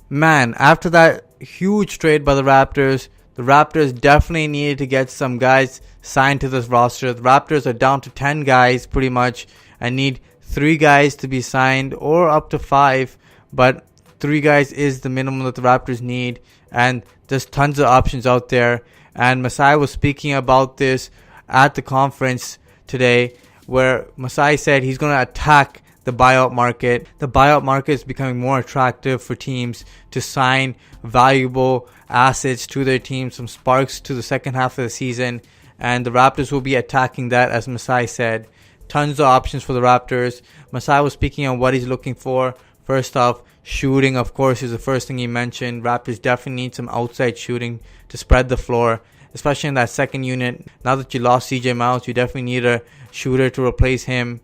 Man, after that huge trade by the Raptors definitely needed to get some guys signed to this roster. The Raptors are down to 10 guys pretty much and need 3 guys to be signed or up to 5, but 3 guys is the minimum that the Raptors need, and there's tons of options out there. And Masai was speaking about this at the conference today, where Masai said he's going to attack the buyout market. The buyout market is becoming more attractive for teams to sign valuable assets to their team, some sparks to the second half of the season, and the Raptors will be attacking that, as Masai said. Tons of options for the Raptors. Masai was speaking on what he's looking for. First off, shooting, of course, is the first thing he mentioned. Raptors definitely need some outside shooting to spread the floor, especially in that second unit. Now that you lost CJ Miles, you definitely need a shooter to replace him.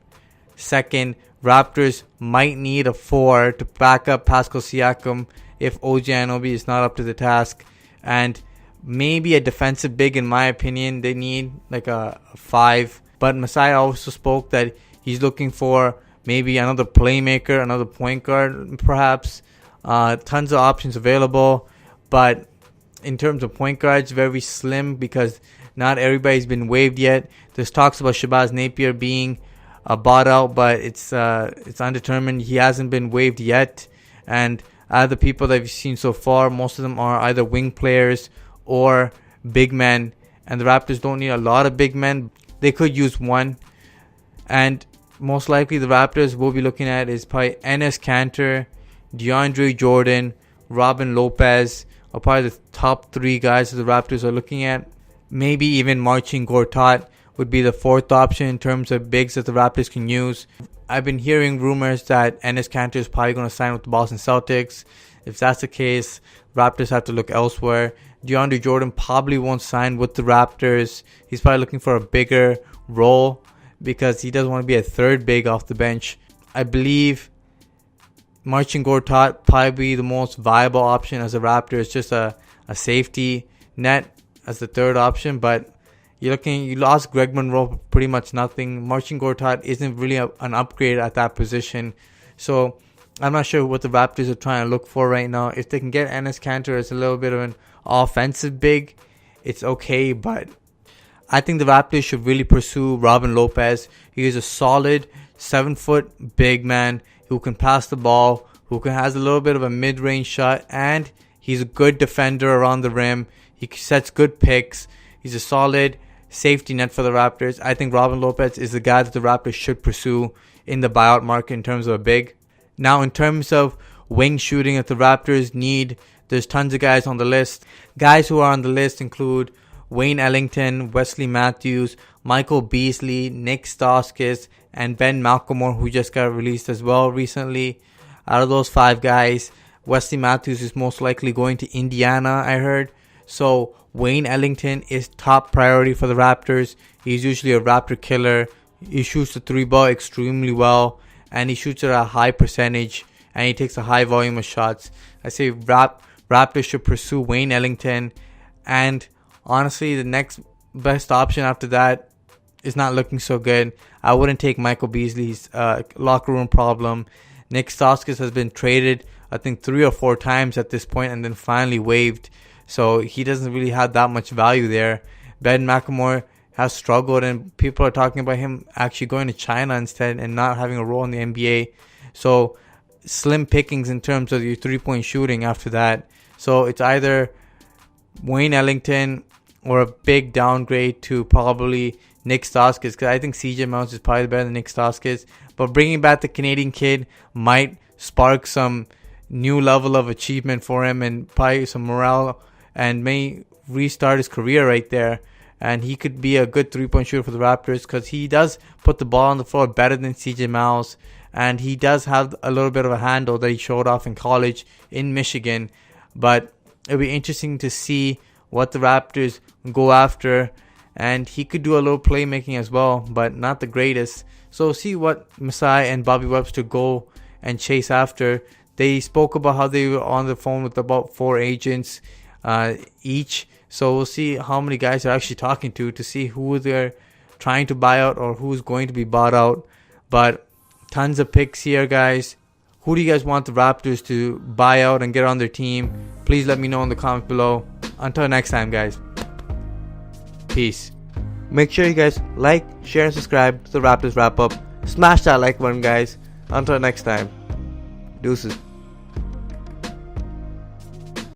Second, Raptors might need a 4 to back up Pascal Siakam if OG Anunoby is not up to the task. And maybe a defensive big, in my opinion. They need like a 5. But Masai also spoke that he's looking for maybe another playmaker, another point guard perhaps. Tons of options available. But in terms of point guards, very slim because not everybody's been waived yet. There's talks about Shabazz Napier being bought out, but it's undetermined. He hasn't been waived yet. And out of the people that we've seen so far, most of them are either wing players or big men. And the Raptors don't need a lot of big men. They could use one. And most likely the Raptors will be looking at is probably Enes Kanter, DeAndre Jordan, Robin Lopez are probably the top 3 guys that the Raptors are looking at. Maybe even Marcin Gortat would be the 4th option in terms of bigs that the Raptors can use. I've been hearing rumors that Enes Kanter is probably going to sign with the Boston Celtics. If that's the case, Raptors have to look elsewhere. DeAndre Jordan probably won't sign with the Raptors. He's probably looking for a bigger role because he doesn't want to be a third big off the bench. I believe Marcin Gortat probably the most viable option as a Raptor. It's just a safety net as the 3rd option, but you lost Greg Monroe, pretty much nothing. Marcin Gortat isn't really an upgrade at that position. So I'm not sure what the Raptors are trying to look for right now. If they can get Enes Kanter as a little bit of an offensive big, it's okay. But I think the Raptors should really pursue Robin Lopez. He is a solid 7-foot big man who can pass the ball, who has a little bit of a mid-range shot, and he's a good defender around the rim. He sets good picks. He's a solid safety net for the Raptors. I think Robin Lopez is the guy that the Raptors should pursue in the buyout market in terms of a big. Now, in terms of wing shooting that the Raptors need, there's tons of guys on the list. Guys who are on the list include Wayne Ellington, Wesley Matthews, Michael Beasley, Nick Stauskas, and Ben Malcolmore, who just got released as well recently. Out of those 5 guys, Wesley Matthews is most likely going to Indiana, I heard. So Wayne Ellington is top priority for the Raptors. He's usually a Raptor killer. He shoots the 3-ball extremely well, and he shoots it at a high percentage, and he takes a high volume of shots. I say Raptors should pursue Wayne Ellington, and honestly, the next best option after that is not looking so good. I wouldn't take Michael Beasley's locker room problem. Nick Stauskas has been traded, I think, 3 or 4 times at this point, and then finally waived. So he doesn't really have that much value there. Ben McLemore has struggled, and people are talking about him actually going to China instead and not having a role in the NBA. So slim pickings in terms of your 3-point shooting after that. So it's either Wayne Ellington or a big downgrade to probably Nick Stauskas, because I think CJ Miles is probably better than Nick Stauskas. But bringing back the Canadian kid might spark some new level of achievement for him and probably some morale, and may restart his career right there. And he could be a good 3-point shooter for the Raptors because he does put the ball on the floor better than CJ Miles. And he does have a little bit of a handle that he showed off in college in Michigan. But it'll be interesting to see what the Raptors go after. And he could do a little playmaking as well, but not the greatest. So see what Masai and Bobby Webster go and chase after. They spoke about how they were on the phone with about 4 agents each. So we'll see how many guys they're actually talking to see who they're trying to buy out or who's going to be bought out. But tons of picks here, guys. Who do you guys want the Raptors to buy out and get on their team? Please let me know in the comments below. Until next time, guys. Peace. Make sure you guys like, share, and subscribe to the Raptors Wrap Up. Smash that like button, guys. Until next time. Deuces.